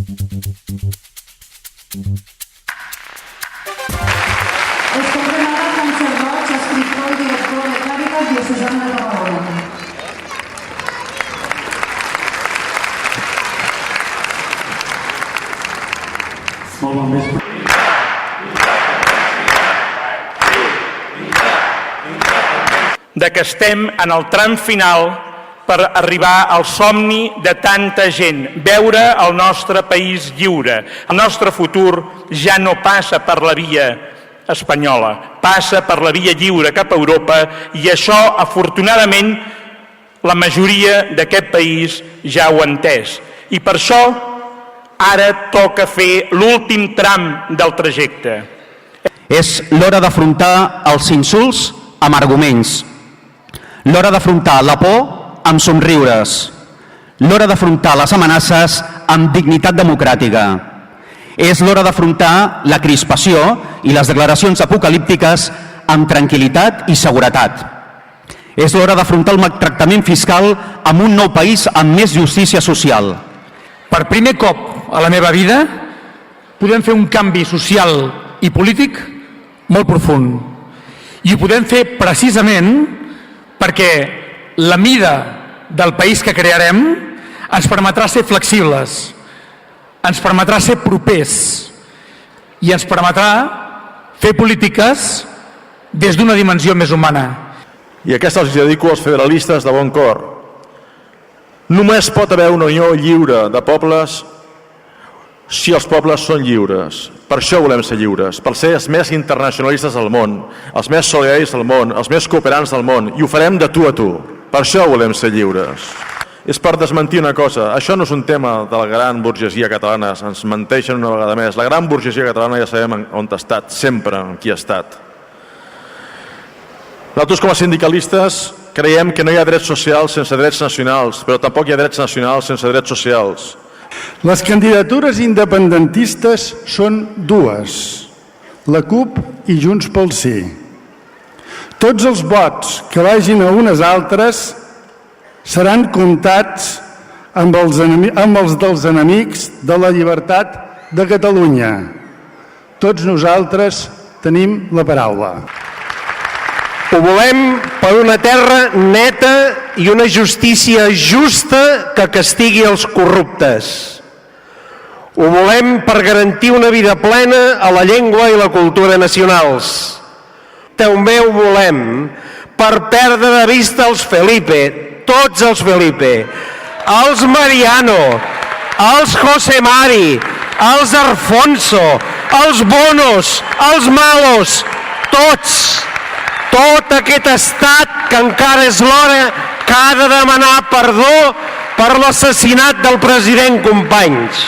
Escoltem ara Francesc Roig, escriptor i director de Càritas Diocesana de Tarragona. Molt bon vespre. Que estem en el tram final per arribar al somni de tanta gent, veure el nostre país lliure. El nostre futur ja no passa per la via espanyola, passa per la via lliure cap a Europa i això, afortunadament, la majoria d'aquest país ja ho ha entès. I per això ara toca fer l'últim tram del trajecte. És l'hora d'afrontar els insults amb arguments, l'hora d'afrontar la por amb somriures, l'hora d'afrontar les amenaces amb dignitat democràtica. És l'hora d'afrontar la crispació i les declaracions apocalíptiques amb tranquil·litat i seguretat. És l'hora d'afrontar el maltractament fiscal amb un nou país amb més justícia social. Per primer cop a la meva vida podem fer un canvi social i polític molt profund. I ho podem fer precisament perquè la mida del país que crearem ens permetrà ser flexibles, ens permetrà ser propers i ens permetrà fer polítiques des d'una dimensió més humana. I aquesta els dedico als federalistes de bon cor. Només pot haver una unió lliure de pobles si els pobles són lliures. Per això volem ser lliures, per ser els més internacionalistes del món, els més solidaris del món, els més cooperants del món, i ho farem de tu a tu. Per això volem ser lliures. És per desmentir una cosa, això no és un tema de la gran burgesia catalana, ens menteixen una vegada més. La gran burgesia catalana ja sabem on ha estat, sempre en qui ha estat. Nosaltres com a sindicalistes creiem que no hi ha drets socials sense drets nacionals, però tampoc hi ha drets nacionals sense drets socials. Les candidatures independentistes són dues, la CUP i Junts pel Sí. Tots els vots que vagin a unes altres seran comptats amb els dels enemics de la llibertat de Catalunya. Tots nosaltres tenim la paraula. Ho volem per una terra neta i una justícia justa que castigui els corruptes. Ho volem per garantir una vida plena a la llengua i la cultura nacionals. També ho volem per perdre de vista els Felipe, tots els Felipe, els Mariano, els José Mari, els Alfonso, els Bonos, els Malos, tots. Tot aquest estat que encara és l'hora que ha de demanar perdó per l'assassinat del president Companys.